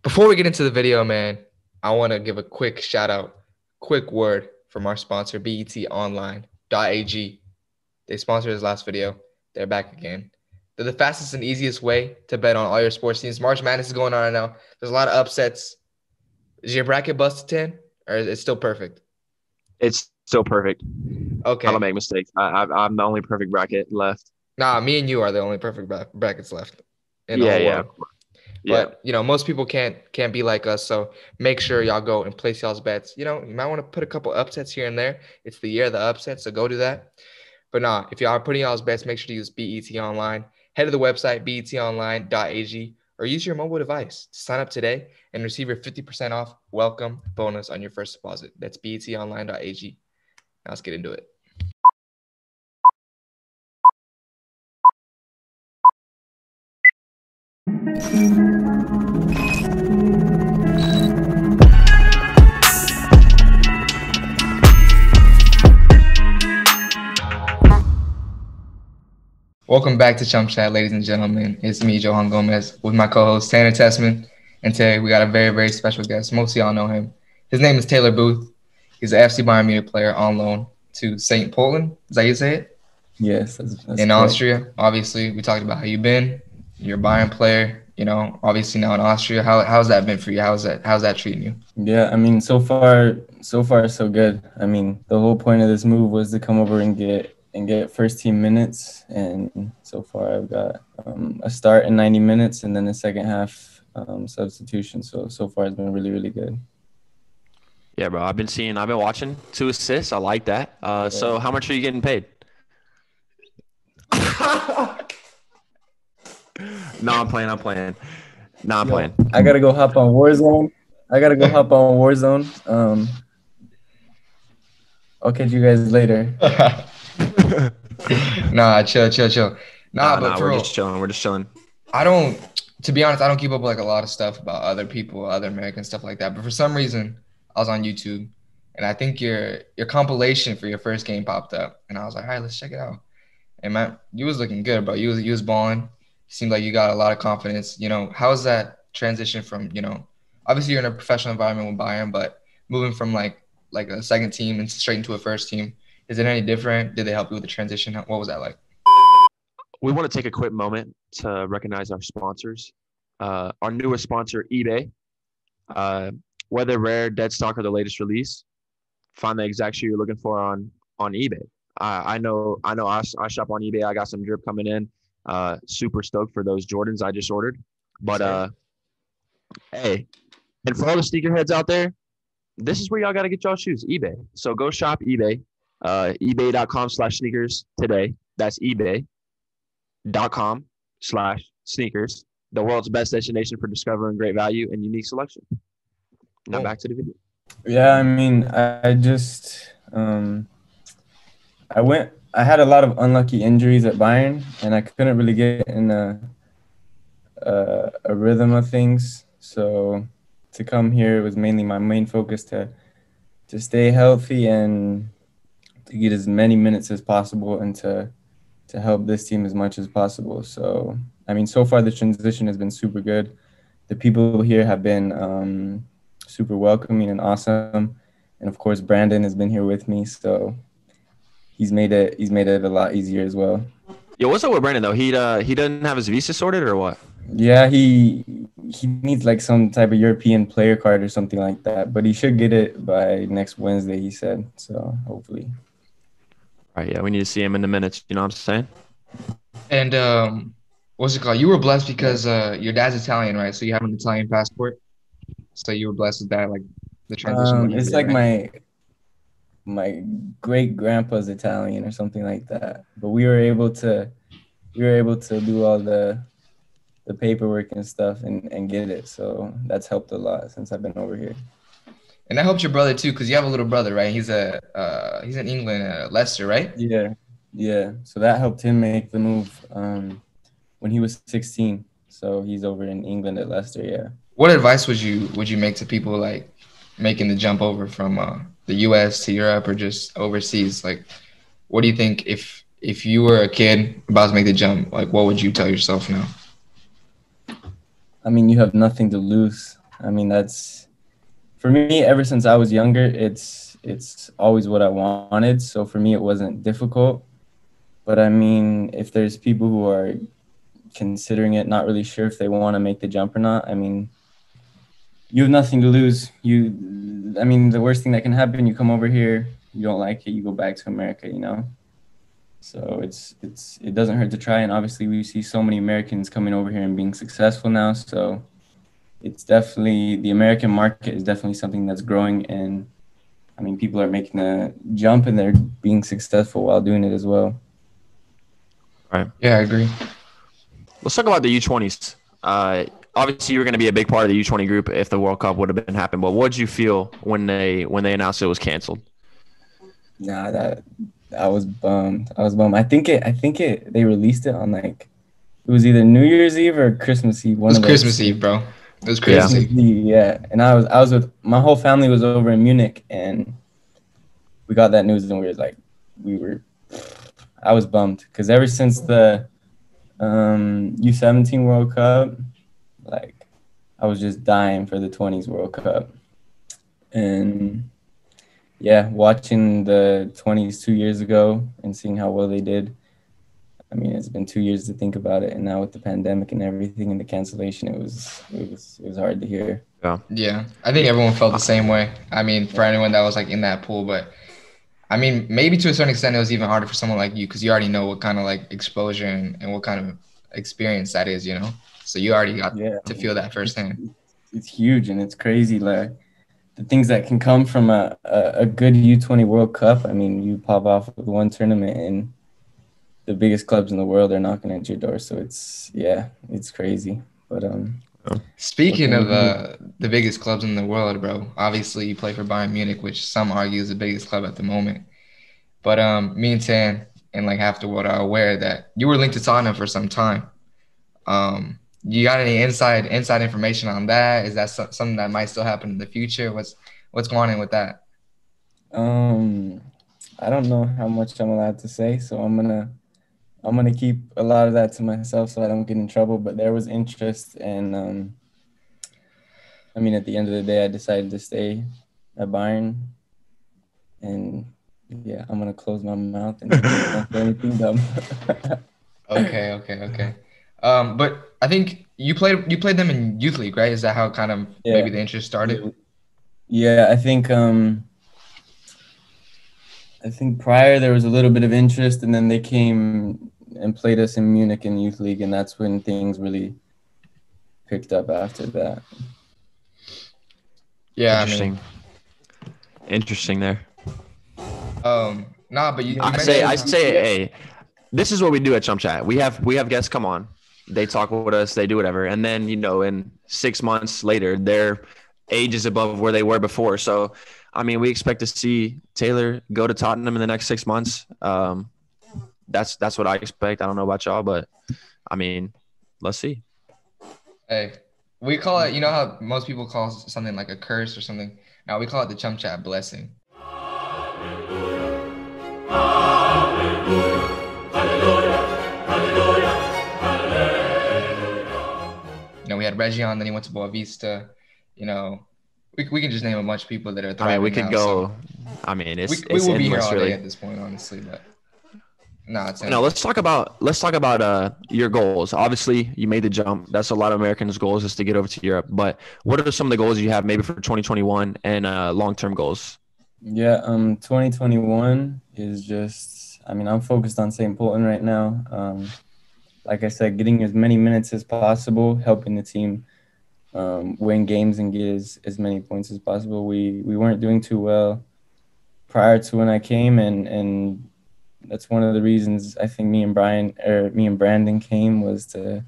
Before we get into the video, man, I want to give a quick shout out, quick word from our sponsor, betonline.ag. They sponsored his last video. They're back again. They're the fastest and easiest way to bet on all your sports teams. March Madness is going on right now. There's a lot of upsets. Is your bracket busted 10 or is it still perfect? It's still perfect. I don't Okay. make mistakes. I'm the only perfect bracket left. Nah, me and you are the only perfect brackets left in the Yeah, whole yeah, world. yeah. But most people can't be like us. So make sure y'all go and place y'all's bets. You might want to put a couple upsets here and there. It's the year of the upsets, so go do that. But nah, if y'all are putting y'all's bets, make sure to use BET Online. Head to the website betonline.ag or use your mobile device to sign up today and receive your 50% off welcome bonus on your first deposit. That's betonline.ag. Now let's get into it. Welcome back to ChumChat, ladies and gentlemen. It's me, Johan Gomez, with my co-host Tanner Tessman. And today we got a very, very special guest. Most of y'all know him. His name is Taylor Booth. He's an FC Bayern Munich player on loan to St. Poland. Is that how you say it? Yes, that's In correct. Austria. Obviously, we talked about how you've been. You're a Bayern player, obviously now in Austria. How's that been for you? How's that treating you? Yeah, I mean, so far, so good. I mean, the whole point of this move was to come over and get first team minutes, and so far I've got a start in 90 minutes and then the second half substitution. So far it's been really, really good. Yeah, bro. I've been watching 2 assists. I like that. So how much are you getting paid? No, I'm playing. No, I'm playing. I gotta go hop on Warzone. I'll catch you guys later. Nah, chill. Nah, but Nah, for we're real, just chilling. We're just chilling. I don't, to be honest, I don't keep up with like a lot of stuff about other people, other American stuff like that. But for some reason, I was on YouTube and I think your compilation for your first game popped up. And I was like, all right, let's check it out. And man, you was looking good, bro. You was balling. Seemed like you got a lot of confidence. How's that transition from, obviously you're in a professional environment with Bayern, but moving from like a second team and straight into a first team, is it any different? Did they help you with the transition? What was that like? We want to take a quick moment to recognize our sponsors. Our newest sponsor, eBay. Uh, whether rare, dead stock, or the latest release, find the exact shoe you're looking for on eBay. I shop on eBay. I got some drip coming in. Super stoked for those Jordans I just ordered. But hey, and for all the sneakerheads out there, this is where y'all got to get y'all shoes. eBay. So go shop eBay. ebay.com/sneakers today. That's ebay.com/sneakers. The world's best destination for discovering great value and unique selection. Now Boom. back to the video. Yeah, I mean, I just I had a lot of unlucky injuries at Bayern, and I couldn't really get in a rhythm of things. So to come here was mainly my main focus to stay healthy and to get as many minutes as possible and to help this team as much as possible. So I mean, so far the transition has been super good. The people here have been super welcoming and awesome, and of course Brandon has been here with me, so he's made it a lot easier as well. Yo, what's up with Brandon though? He doesn't have his visa sorted or what? Yeah, he needs like some type of European player card or something like that, but he should get it by next Wednesday, he said. So hopefully. All right, yeah, we need to see him in the minutes. You know what I'm saying? And what's it called? You were blessed because your dad's Italian, right? So you have an Italian passport. So you were blessed with that, like the transition went It's easier, like right? my great grandpa's Italian or something like that. But we were able to do all the paperwork and stuff and get it. So that's helped a lot since I've been over here. And that helps your brother too, because you have a little brother, right? He's in England, Leicester, right? Yeah, yeah. So that helped him make the move when he was 16. So he's over in England at Leicester. Yeah. What advice would you make to people like making the jump over from the U.S. to Europe or just overseas? Like, what do you think if you were a kid about to make the jump? Like, what would you tell yourself now? I mean, you have nothing to lose. I mean, that's for me. Ever since I was younger, it's always what I wanted. So for me, it wasn't difficult. But I mean, if there's people who are considering it, not really sure if they want to make the jump or not, I mean, you have nothing to lose. I mean, the worst thing that can happen, you come over here, you don't like it, you go back to America, you know? So it doesn't hurt to try. And obviously, we see so many Americans coming over here and being successful now. So it's definitely, the American market is definitely something that's growing. And I mean, people are making a jump and they're being successful while doing it as well. Right. Yeah, I agree. Let's talk about the U20s. Obviously, you were going to be a big part of the U20 group if the World Cup would have been happening. But what did you feel when they announced it was canceled? Nah, that I was bummed. I was bummed. I think it they released it on like it was either New Year's Eve or Christmas Eve. It One was of those. Christmas Eve, bro. It was Yeah. Christmas Christmas Eve. Eve, yeah. And I was with my whole family was over in Munich, and we got that news, and we were I was bummed because ever since the U17 World Cup, like I was just dying for the 20s World Cup, and yeah, watching the 20s 2 years ago and seeing how well they did. I mean, it's been 2 years to think about it, and now with the pandemic and everything and the cancellation, it was hard to hear. Yeah. Yeah, I think everyone felt the same way. I mean, for anyone that was like in that pool, but I mean, maybe to a certain extent, it was even harder for someone like you because you already know what kind of like exposure and what kind of experience that is, you know? So you already got Yeah, to feel that firsthand. it's huge and it's crazy. Like the things that can come from a good U20 World Cup. I mean, you pop off with one tournament and the biggest clubs in the world are knocking at your door. So it's crazy. But what Speaking can we of do? the biggest clubs in the world, bro, obviously you play for Bayern Munich, which some argue is the biggest club at the moment. But me and Tan and like half the world are aware that you were linked to Tottenham for some time. You got any inside information on that? Is that something that might still happen in the future? What's going on with that? Um, I don't know how much I'm allowed to say, so I'm gonna keep a lot of that to myself so I don't get in trouble. But there was interest, and I mean, at the end of the day, I decided to stay at Bayern, and yeah, I'm gonna close my mouth and don't say anything dumb. Okay. But I think you played them in youth league, right? Is that how kind of maybe Yeah, the interest started? yeah, yeah. I think prior there was a little bit of interest, and then they came and played us in Munich in youth league, and that's when things really picked up after that. Yeah, I mean, Interesting. Interesting there. nah, but you, You you guys, I you say, mentioned I guys, how, say, you guys, hey, this is what we do at ChumChat. We have guests come on, they talk with us, they do whatever, and then in 6 months later, their age is above where they were before. So, I mean, we expect to see Taylor go to Tottenham in the next 6 months. That's what I expect. I don't know about y'all, but I mean, let's see. hey, we call it, you know how most people call something like a curse or something. Now we call it the chum chat blessing. You know, we had Reggie on, then he went to Boa Vista. You know, we can just name a bunch of people that are I mean, we thriving could now. So go. I mean, we it's we it's will be here endless, all day really. at this point, honestly. But no, it's No, endless. let's talk about your goals. Obviously, you made the jump. That's a lot of Americans' goals is to get over to Europe. But what are some of the goals you have maybe for 2021 and long-term goals? yeah. 2021 is just. I mean, I'm focused on St. Polten right now. Like I said, getting as many minutes as possible, helping the team win games and get as many points as possible. We weren't doing too well prior to when I came, and that's one of the reasons I think me and Brandon came was to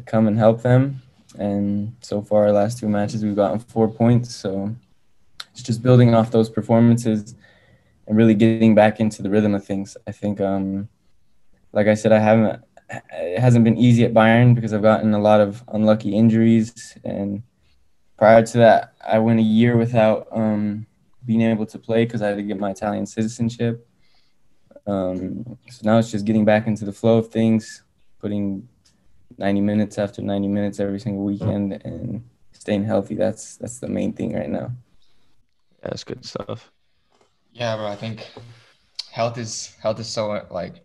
come and help them. And so far, our last two matches, we've gotten 4 points. So it's just building off those performances and really getting back into the rhythm of things. I think, like I said, it hasn't been easy at Bayern because I've gotten a lot of unlucky injuries. And prior to that, I went a year without being able to play because I had to get my Italian citizenship. So now it's just getting back into the flow of things, putting 90 minutes after 90 minutes every single weekend, and staying healthy. That's the main thing right now. Yeah, that's good stuff. Yeah, bro. I think health is so like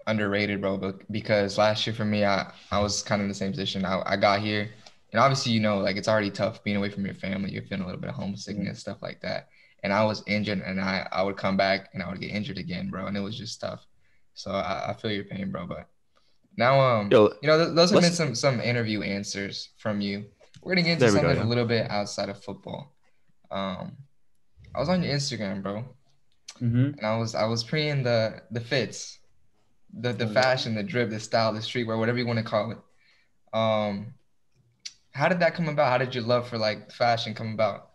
underrated, bro. But because last year for me, I was kind of in the same position. I got here, and obviously, like it's already tough being away from your family. You're feeling a little bit of homesickness, stuff like that. And I was injured, and I would come back, and I would get injured again, bro. And it was just tough. So I feel your pain, bro. But now, Yo, those have been let's. some interview answers from you. We're gonna get into There we go. something a Yeah. little bit outside of football. I was on your Instagram, bro, Mm-hmm. and I was preying the fits, the Oh, yeah. fashion, the drip, the style, the streetwear, whatever you want to call it. Um, how did that come about? How did your love for like fashion come about?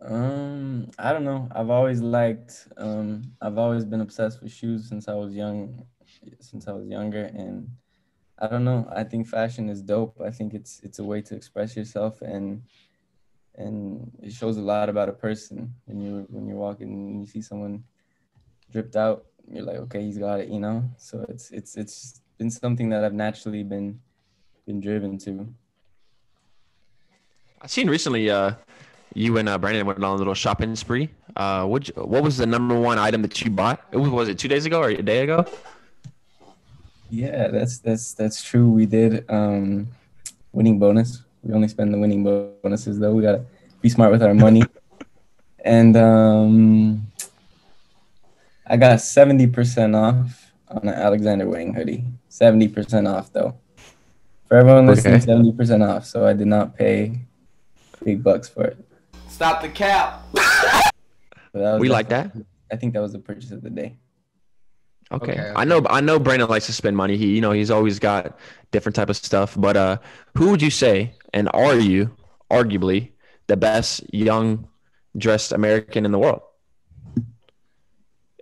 I don't know. I've always been obsessed with shoes since I was younger, and I don't know. I think fashion is dope. I think it's a way to express yourself, and it shows a lot about a person when you're walking and you see someone dripped out. You're like, okay, he's got it, you know. So it's been something that I've naturally been driven to. I seen recently. You and Brandon went on a little shopping spree. What was the number one item that you bought? Was it 2 days ago or a day ago? Yeah, that's true. We did winning bonus. We only spend the winning bonuses though. We gotta be smart with our money. And I got 70% off on an Alexander Wang hoodie. 70% off though. For everyone listening, Okay. 70% off. So I did not pay big bucks for it. Stop the cap. But that was We like that. I think that was the purchase of the day. Okay. Okay, I know Brandon likes to spend money. He's always got different type of stuff. But who would you say, and are you arguably the best young dressed American in the world?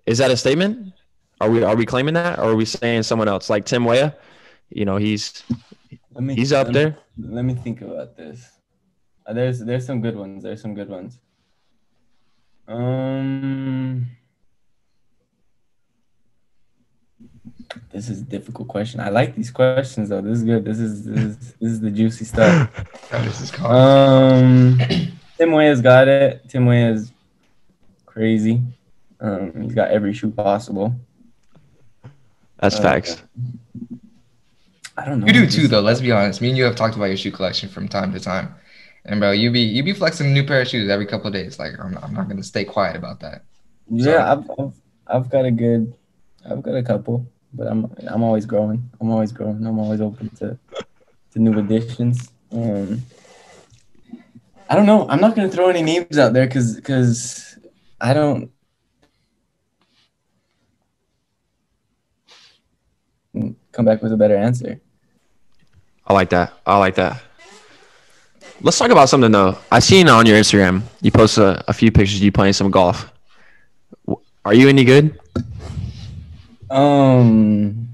Is that a statement? Are we claiming that, or are we saying someone else like Tim Weah? He's up there. Let me think about this. There's some good ones. There's some good ones. This is a difficult question. I like these questions though. This is good. This is the juicy stuff. Oh, this is called. Tim Weah's got it. Tim Weah's crazy. He's got every shoe possible. That's facts. I don't know. You do too, though. Let's be honest. Me and you have talked about your shoe collection from time to time, and bro, you be flexing a new pair of shoes every couple of days. Like I'm not gonna stay quiet about that. Yeah, I've got a couple, but I'm always growing. I'm always open to new additions. I don't know. I'm not gonna throw any names out there because I don't. Come back with a better answer. I like that. Let's talk about something though. I seen on your Instagram you post a few pictures of you playing some golf. Are you any good? I'm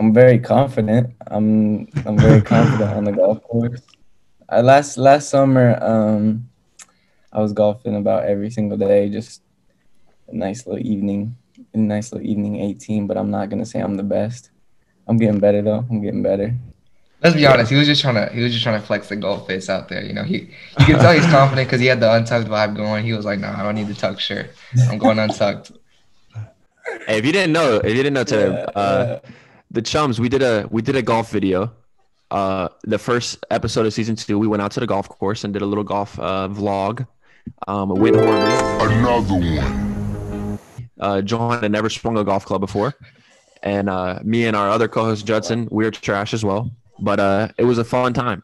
very confident. I'm very confident on the golf course. Last summer, I was golfing about every single day, just a nice little evening 18, but I'm not gonna say I'm the best. I'm getting better though. I'm getting better. Let's be honest. He was just trying to flex the golf face out there. You can tell he's confident because he had the untucked vibe going. He was like, "No, I don't need the tucked shirt. I'm going untucked." Hey, if you didn't know today, the chums, we did a golf video. The first episode of season 2, we went out to the golf course and did a little golf vlog. With Horley. Another one. Johan had never swung a golf club before, and me and our other co-host Judson, we were trash as well. But it was a fun time,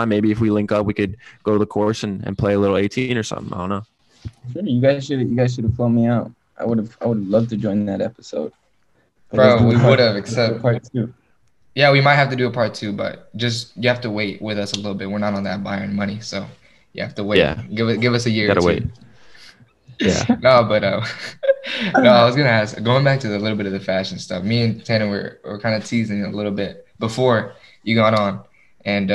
Maybe if we link up, we could go to the course and play a little 18 or something. I don't know. Sure, you guys should have flown me out. I would have loved to join that episode. Bro, we would have, except part 2. yeah, we might have to do a part 2, but just you have to wait with us a little bit. We're not on that Bayern money, so you have to wait. Yeah. Give us a year. Gotta or two. wait. Yeah. No, but no, I was gonna ask. Going back to the little bit of the fashion stuff. Me and Tanner were kind of teasing a little bit before you got on, and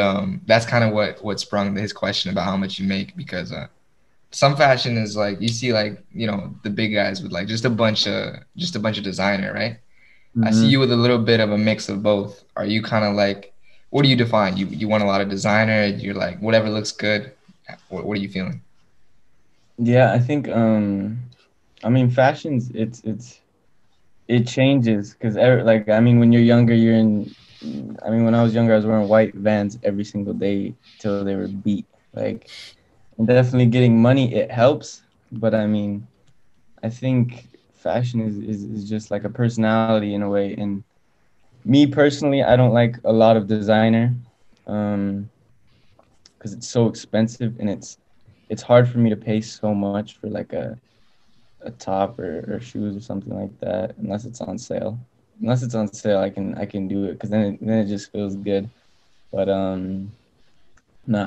that's kind of what sprung his question about how much you make, because some fashion is like you see like the big guys with like just a bunch of designer, right? Mm-hmm. I see you with a little bit of a mix of both. Are you kind of like what do you define? You want a lot of designer? You're like whatever looks good. What are you feeling? Yeah, I think I mean fashions it changes because like I mean when you're younger you're in I mean when I was younger I was wearing white Vans every single day till they were beat. Like and definitely getting money it helps, but I mean I think fashion is just like a personality in a way. And me personally, I don't like a lot of designer, um, because it's so expensive and it's hard for me to pay so much for like a top or shoes or something like that unless it's on sale. Unless it's on sale, I can do it because then it just feels good. But no,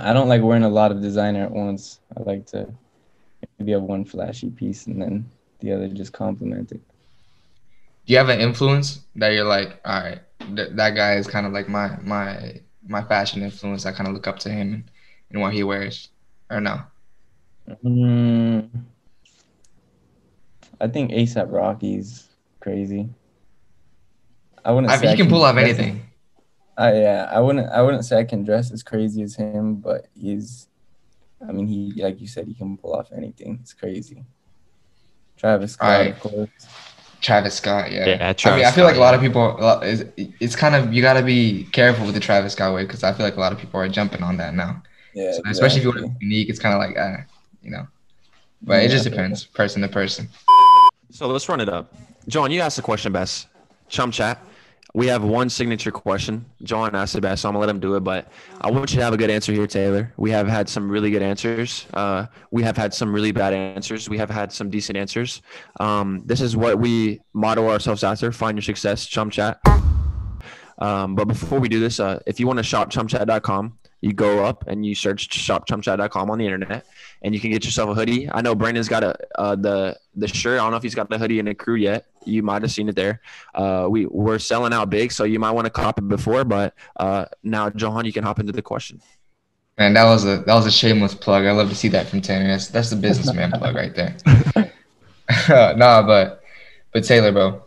I don't like wearing a lot of designer at once. I like to maybe have one flashy piece and then the other just complement it. Do you have an influence that you're like, all right, that guy is kind of like my fashion influence. I kind of look up to him and what he wears, or no? Mm, I think ASAP Rocky's crazy. I wouldn't say He I can can pull off dress as anything. yeah, I wouldn't say I can dress as crazy as him, but he's I mean he like you said he can pull off anything. It's crazy. Travis All Scott, right, of course. Travis Scott. Yeah, Yeah, I mean, Travis I feel like Scott. a lot Yeah. of people. It's kind of you got to be careful with the Travis Scott way because I feel like a lot of people are jumping on that now. Yeah, So especially if you want to exactly. be unique, it's kind of like you know. But it Yeah, just I feel that. depends, person to person. So let's run it up. John, you asked the question best. ChumChat. We have one signature question. John asked it best, so I'm gonna let him do it. But I want you to have a good answer here, Taylor. We have had some really good answers. We have had some really bad answers. We have had some decent answers. This is what we model ourselves after. Find your success, ChumChat. But before we do this, if you want to shop chumchat.com, you go up and you search shopchumchat.com on the internet, and you can get yourself a hoodie. I know Brandon's got the shirt. I don't know if he's got the hoodie in the crew yet. You might have seen it there. We're selling out big, so you might want to cop it before. But now, Johan, you can hop into the question. Man, that was a shameless plug. I love to see that from Tanner. That's the businessman plug right there. Nah, but Taylor, bro.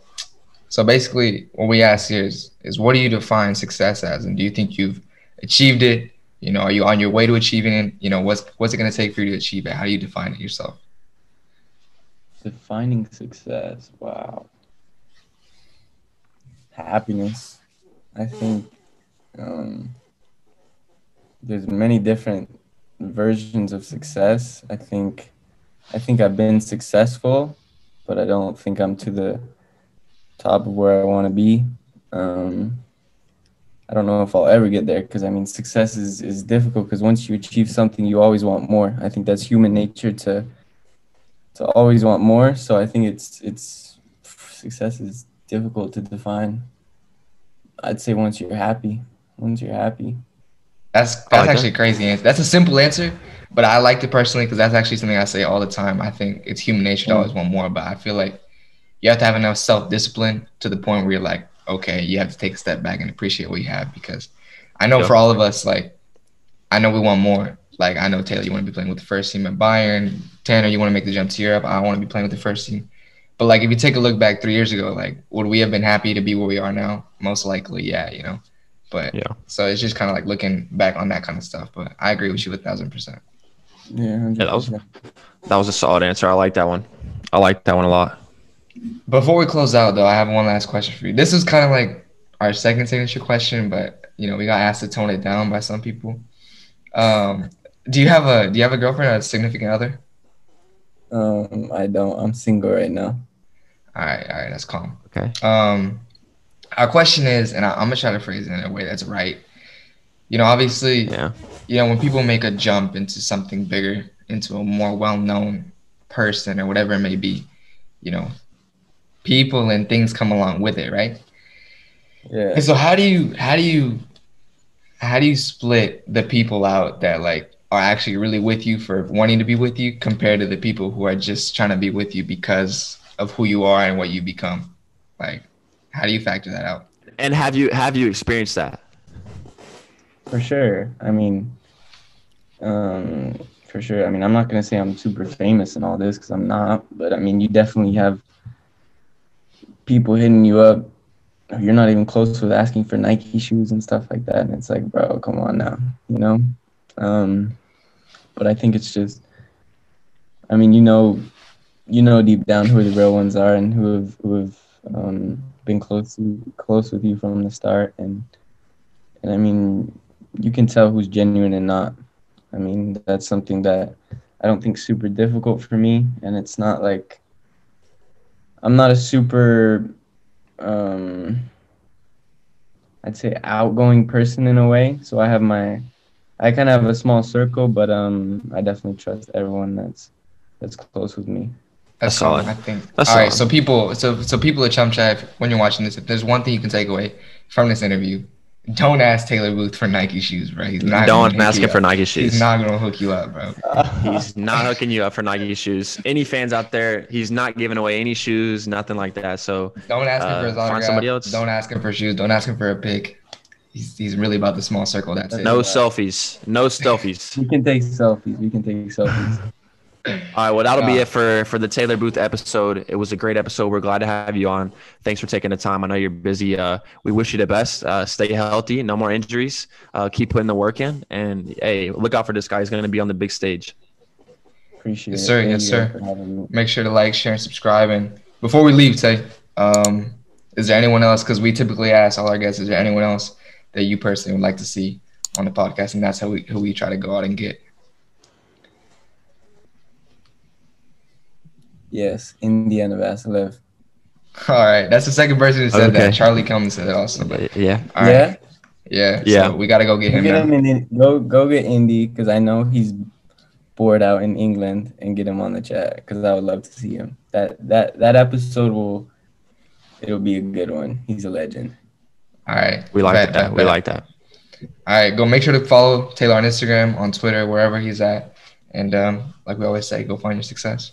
So basically, what we ask here is what do you define success as, and do you think you've achieved it? Are you on your way to achieving it? What's it gonna take for you to achieve it? How do you define it yourself? Defining success. Wow. Happiness. I think um there's many different versions of success. I think I've been successful, but I don't think I'm to the top of where I want to be. Um, I don't know if I'll ever get there because I mean success is difficult because once you achieve something, you always want more. I think that's human nature to always want more. So I think it's success is difficult to define. I'd say once you're happy. That's I that's like actually that. a crazy answer. That's a simple answer, but I liked it personally because that's actually something I say all the time. I think it's human nature to always Mm, want more, but I feel like you have to have enough self discipline to the point where you're like, okay, you have to take a step back and appreciate what you have because I know Yep. for all of us, like I know we want more. Like I know Taylor, you want to be playing with the first team at Bayern. Tanner, you want to make the jump to Europe. I want to be playing with the first team. But like if you take a look back 3 years ago, like would we have been happy to be where we are now? Most likely, yeah. But Yeah. so it's just kind of like looking back on that kind of stuff. But I agree with you 1,000%. yeah, Yeah, hundred percent. that was a solid answer. I like that one. I like that one a lot. Before we close out, though, I have one last question for you. This is kind of like our second signature question, but we got asked to tone it down by some people. Um, do you have a girlfriend or a significant other? I don't. I'm single right now. All right, that's calm. Okay. Um, our question is, and I'm gonna try to phrase it in a way that's right. Obviously, Yeah. when people make a jump into something bigger, into a more well-known person or whatever it may be, you know, people and things come along with it, right? And Yeah. so how do you split the people out that like are actually really with you for wanting to be with you compared to the people who are just trying to be with you because of who you are and what you become? Like, how do you factor that out? And have you experienced that? For sure. I mean, for sure. I mean, I'm not gonna say I'm super famous and all this because I'm not. But I mean, you definitely have people hitting you up you're not even close with asking for Nike shoes and stuff like that. And it's like, bro, come on now, you know? But I think it's just, I mean, you know deep down who the real ones are and who have been close with you from the start, and I mean, you can tell who's genuine and not. I mean, that's something that I don't think super difficult for me, and it's not like I'm not a super I'd say outgoing person in a way. So I kind of have a small circle, but I definitely trust everyone that's close with me. That's That's strong, solid. I think. That's All right, solid. so people at ChumChat, when you're watching this, if there's one thing you can take away from this interview, don't ask Taylor Booth for Nike shoes, bro. He's not gonna Don't hook ask you him for up. Nike He's shoes. not gonna hook you up, bro. He's not hooking you up for Nike shoes. Any fans out there, he's not giving away any shoes, nothing like that. So Don't ask him for his find somebody autograph. else. Don't ask him for shoes. Don't ask him for a pic. He's really about the small circle. That's That's it. No a lot. selfies. No selfies. We can take selfies. We can take selfies. All right, well, that'll be Nah. it for the Taylor Booth episode. It was a great episode. We're glad to have you on. Thanks for taking the time. I know you're busy. We wish you the best. Stay healthy. No more injuries. Keep putting the work in. And, hey, look out for this guy. He's going to be on the big stage. Appreciate Yes, it. sir. Thank Yes, you guys sir. for having me. Make sure to like, share, and subscribe. And before we leave, Tay, is there anyone else? Because we typically ask all our guests, is there anyone else that you personally would like to see on the podcast? And that's who we try to go out and get. Yes, Indiana Vasilev. All right, that's the second person who said Okay. that. Charlie Cummins said it also. But Yeah. all right, Yeah, yeah. Yeah. So we gotta go get go him get now. him in. Go get Indy because I know he's bored out in England, and get him on the chat because I would love to see him. That episode it'll be a good one. He's a legend. All right, We like bet, that. bet, We bet. like that. All right, go make sure to follow Taylor on Instagram, on Twitter, wherever he's at. And like we always say, go find your success.